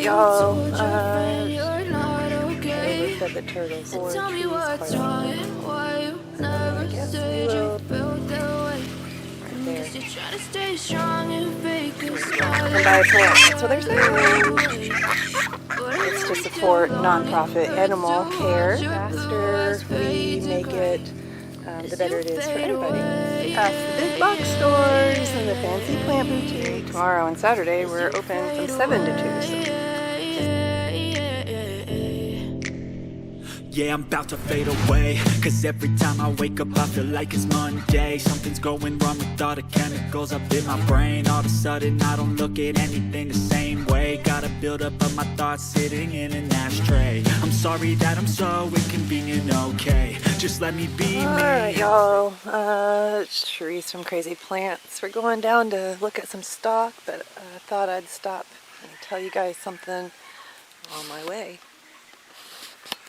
Alright, y'all. I overfed the turtles for trees quite often. So I guess we will right there. And buy a plant. That's what they're saying. It's to support nonprofit animal care. The faster we make it, the better it is for everybody. Past the big box stores and the fancy plant boutique. Tomorrow and Saturday we're open from 7 to 2. So. Yeah, I'm about to fade away, cause every time I wake up I feel like it's Monday. Something's going wrong with all the chemicals up in my brain. All of a sudden I don't look at anything the same way. Got a buildup of my thoughts sitting in an ashtray. I'm sorry that I'm so inconvenient, okay? Just let me be me. Alright, y'all. It's Therese from Crazy Plants. We're going down to look at some stock, but I thought I'd stop and tell you guys something on my way.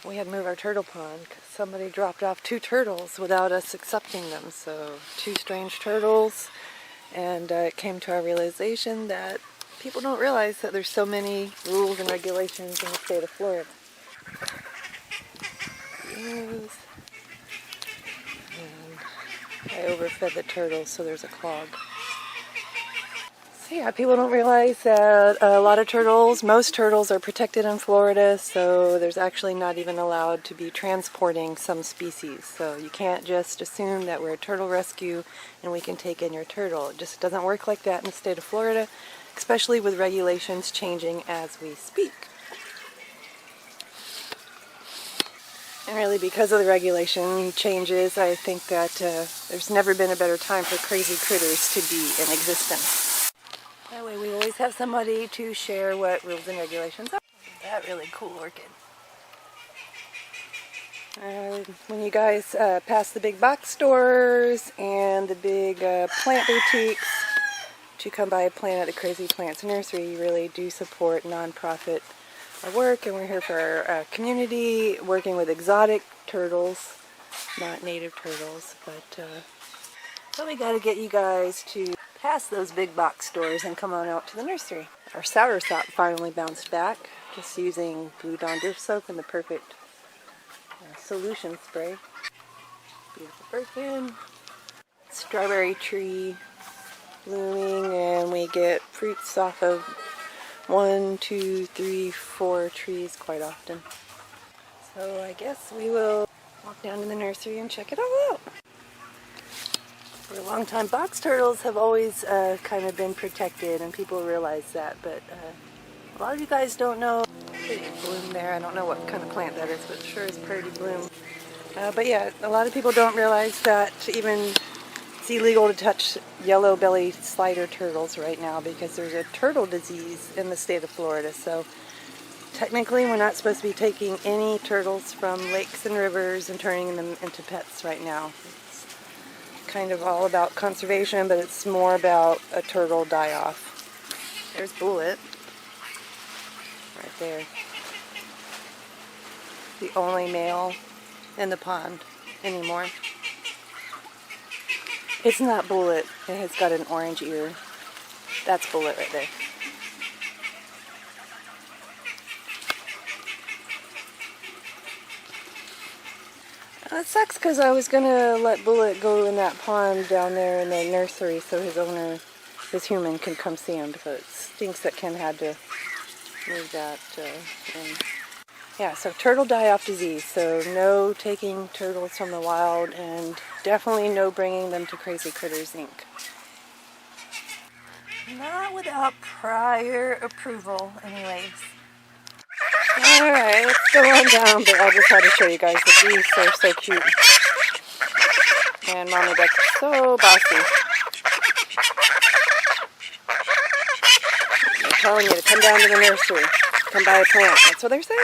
We had to move our turtle pond because somebody dropped off 2 turtles without us accepting them. So 2 strange turtles, and it came to our realization that people don't realize that there's so many rules and regulations in the state of Florida. And I overfed the turtles, so there's a clog. So yeah, people don't realize that a lot of turtles, most turtles are protected in Florida, so there's actually not even allowed to be transporting some species. So you can't just assume that we're a turtle rescue and we can take in your turtle. It just doesn't work like that in the state of Florida, especially with regulations changing as we speak. And really, because of the regulation changes, I think that there's never been a better time for crazy critters to be in existence. That way we always have somebody to share what rules and regulations are. That really cool orchid. When you guys pass the big box stores and the big plant boutiques to come buy a plant at the Crazy Plants Nursery, you really do support nonprofit work, and we're here for our community, working with exotic turtles, not native turtles, but we got to get you guys to pass those big box stores and come on out to the nursery. Our soursop finally bounced back, just using Blue Dawn dish soap and the perfect solution spray. Beautiful birkin, strawberry tree blooming, and we get fruits off of 1, 2, 3, 4 trees quite often. So I guess we will walk down to the nursery and check it all out. For a long time, box turtles have always kind of been protected, and people realize that, but a lot of you guys don't know. Pretty bloom there. I don't know what kind of plant that is, but it sure is pretty bloom. But yeah, a lot of people don't realize that even it's illegal to touch yellow-bellied slider turtles right now because there's a turtle disease in the state of Florida. So technically we're not supposed to be taking any turtles from lakes and rivers and turning them into pets right now. It's kind of all about conservation, but it's more about a turtle die-off. There's Bullet right there. The only male in the pond anymore. It's not Bullet. It has got an orange ear. That's Bullet right there. It sucks because I was going to let Bullet go in that pond down there in the nursery so his owner, his human, can come see him. But it stinks that Ken had to move that in. Yeah, so turtle die-off disease, so no taking turtles from the wild, and definitely no bringing them to Crazy Critters, Inc. Not without prior approval, anyways. Alright, let's go on down, but I just had to show you guys the geese. They're so cute. And Mommy Beck's so bossy. They're telling you to come down to the nursery. Come buy a plant. That's what they're saying.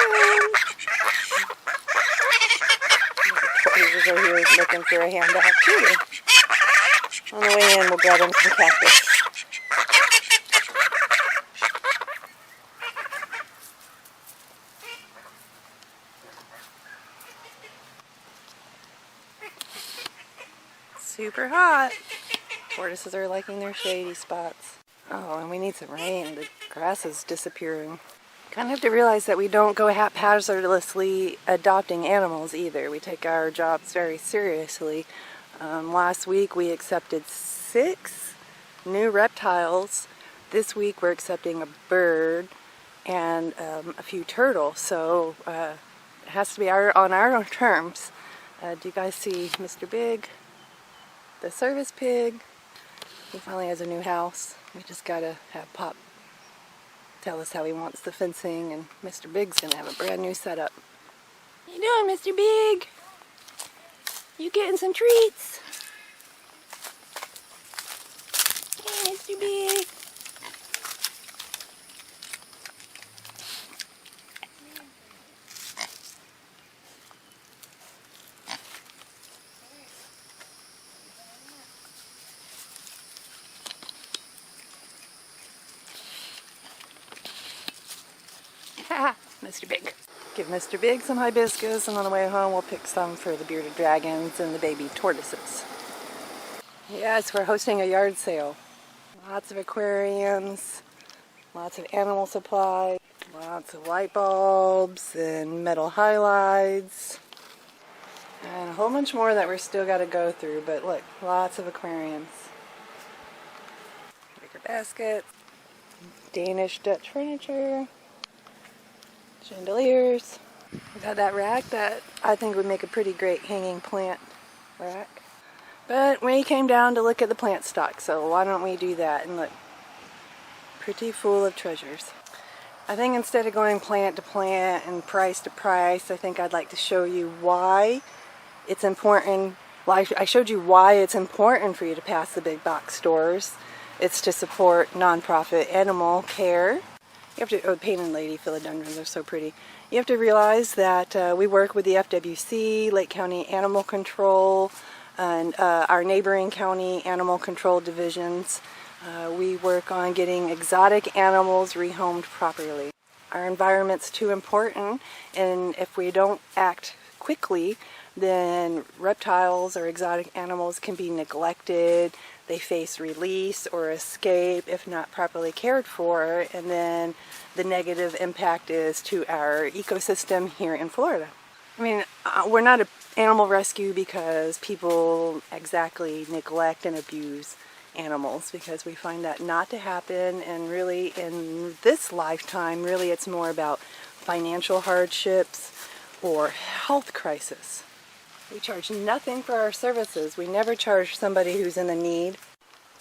He's over here looking for a handout too. On the way in, we'll grab him some cactus. Super hot. Tortoises are liking their shady spots. Oh, and we need some rain. The grass is disappearing. Kind of have to realize that we don't go haphazardly adopting animals either. We take our jobs very seriously. Last week we accepted 6 new reptiles. This week we're accepting a bird and a few turtles. So it has to be on our own terms. Do you guys see Mr. Big, the service pig? He finally has a new house. We just gotta have Pop tell us how he wants the fencing, and Mr. Big's gonna have a brand new setup. How you doing, Mr. Big? You getting some treats? Hey, Mr. Big. Mr. Big. Give Mr. Big some hibiscus, and on the way home we'll pick some for the bearded dragons and the baby tortoises. Yes, we're hosting a yard sale. Lots of aquariums, lots of animal supplies, lots of light bulbs and metal highlights, and a whole bunch more that we're still got to go through, but look, lots of aquariums. Bigger baskets, Danish Dutch furniture, chandeliers. We got that rack that I think would make a pretty great hanging plant rack. But we came down to look at the plant stock, so why don't we do that? And look, pretty full of treasures. I think instead of going plant to plant and price to price, I think I'd like to show you why it's important. Well, I showed you why it's important for you to pass the big box stores. It's to support nonprofit animal care. You have to, oh, painted lady philodendrons are so pretty. You have to realize that we work with the FWC, Lake County Animal Control, and our neighboring county animal control divisions. We work on getting exotic animals rehomed properly. Our environment's too important, and if we don't act quickly, then reptiles or exotic animals can be neglected. They face release or escape if not properly cared for, and then the negative impact is to our ecosystem here in Florida. I mean, we're not an animal rescue because people exactly neglect and abuse animals, because we find that not to happen, and really in this lifetime, really it's more about financial hardships or health crisis. We charge nothing for our services. We never charge somebody who's in the need.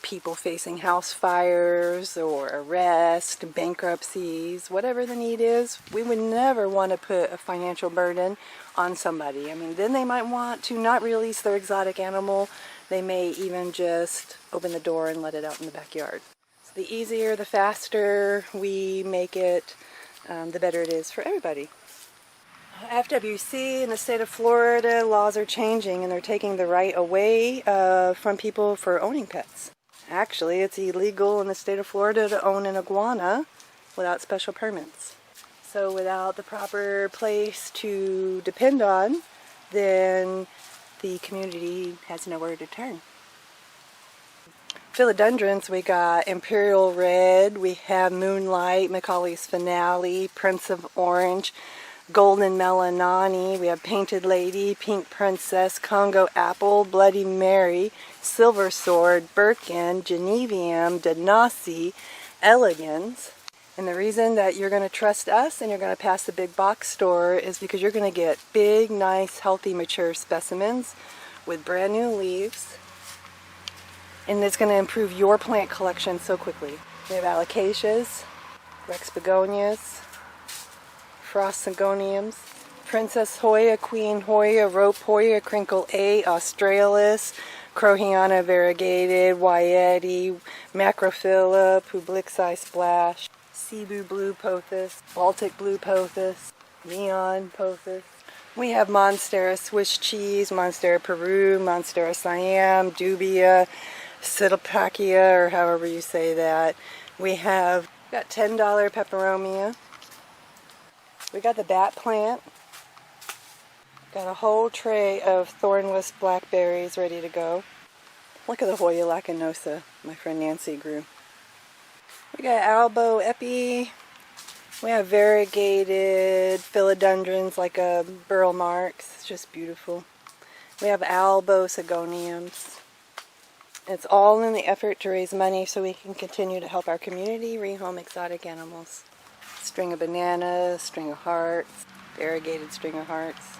People facing house fires or arrest, bankruptcies, whatever the need is, we would never want to put a financial burden on somebody. I mean, then they might want to not release their exotic animal. They may even just open the door and let it out in the backyard. So the easier, the faster we make it, the better it is for everybody. FWC in the state of Florida, laws are changing, and they're taking the right away from people for owning pets. Actually, it's illegal in the state of Florida to own an iguana without special permits. So without the proper place to depend on, then the community has nowhere to turn. Philodendrons, we got Imperial Red, we have Moonlight, Macaulay's Finale, Prince of Orange, Golden Melanani, we have Painted Lady, Pink Princess, Congo Apple, Bloody Mary, Silver Sword, Birkin, Genevium, Denasi, Elegans. And the reason that you're going to trust us and you're going to pass the big box store is because you're going to get big, nice, healthy, mature specimens with brand new leaves. And it's going to improve your plant collection so quickly. We have alocasias, Rex begonias, frost syngoniums, Princess Hoya, Queen Hoya, Rope Hoya, Crinkle A, Australis, Crohiana variegated, Wyeti, Macrophylla, Publixi Splash, Cebu Blue Pothos, Baltic Blue Pothos, Neon Pothos. We have Monstera Swiss cheese, Monstera Peru, Monstera Siam, Dubia, Psittlephakia, or however you say that. We have got $10 peperomia. We got the bat plant. Got a whole tray of thornless blackberries ready to go. Look at the Hoya lacanosa my friend Nancy grew. We got Albo Epi, We have variegated philodendrons like a burl marks. It's just beautiful. We have albosagoniums. It's all in the effort to raise money so we can continue to help our community rehome exotic animals. String of bananas, string of hearts, variegated string of hearts.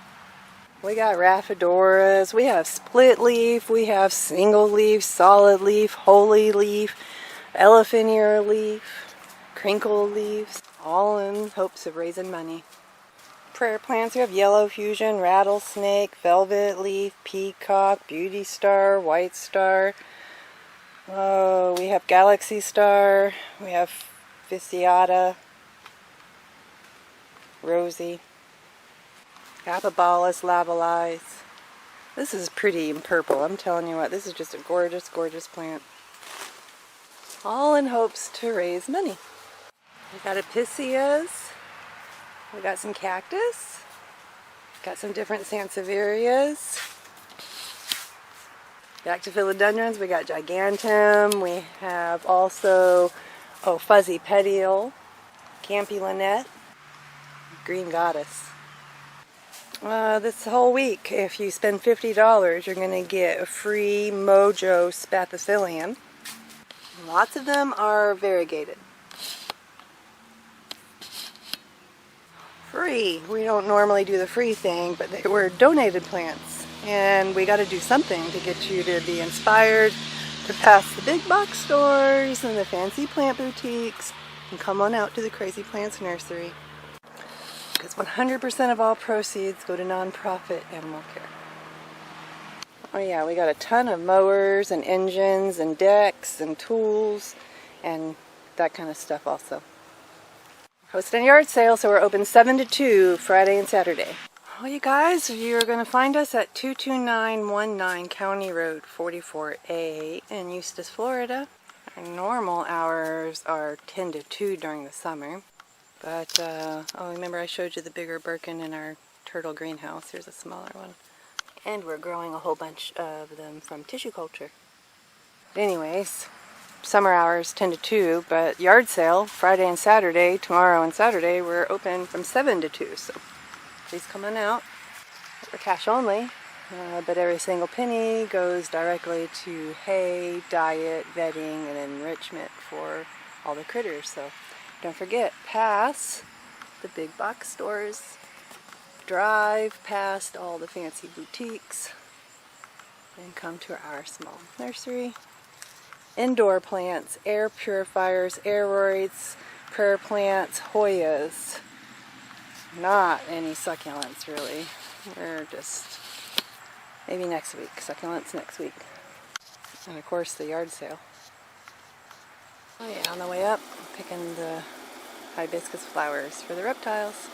We got rhaphidoras, we have split leaf, we have single leaf, solid leaf, holy leaf, elephant ear leaf, crinkle leaves, all in hopes of raising money. Prayer plants, we have yellow fusion, rattlesnake, velvet leaf, peacock, beauty star, white star. Oh, we have galaxy star, we have fasciata, rosy, apibalis labialis. This is pretty in purple. I'm telling you what, this is just a gorgeous, gorgeous plant. All in hopes to raise money. We got epicenias. We got some cactus. Got some different sansevierias. Back to philodendrons, we got gigantum. We have also, fuzzy petiole, campilinette, green goddess. This whole week, if you spend $50, you're going to get a free Mojo spathiphyllum. Lots of them are variegated. Free. We don't normally do the free thing, but they were donated plants. And we got to do something to get you to be inspired to pass the big box stores and the fancy plant boutiques and come on out to the Crazy Plants Nursery. Because 100% of all proceeds go to nonprofit animal care. Oh yeah, we got a ton of mowers and engines and decks and tools and that kind of stuff also. Hosting a yard sale, so we're open 7 to 2 Friday and Saturday. Well, you guys, you're going to find us at 22919 County Road 44A in Eustis, Florida. Our normal hours are 10 to 2 during the summer. But, remember I showed you the bigger Birkin in our turtle greenhouse. Here's a smaller one. And we're growing a whole bunch of them from tissue culture. Anyways, summer hours 10 to 2, but yard sale Friday and Saturday, tomorrow and Saturday, we're open from 7 to 2. So please come on out. We're cash only, but every single penny goes directly to hay, diet, vetting, and enrichment for all the critters. So don't forget, pass the big box stores, drive past all the fancy boutiques, and come to our small nursery. Indoor plants, air purifiers, aeroids, prayer plants, Hoyas. Not any succulents really. We're just, maybe next week, succulents next week. And of course the yard sale. Oh yeah, on the way up, picking the hibiscus flowers for the reptiles.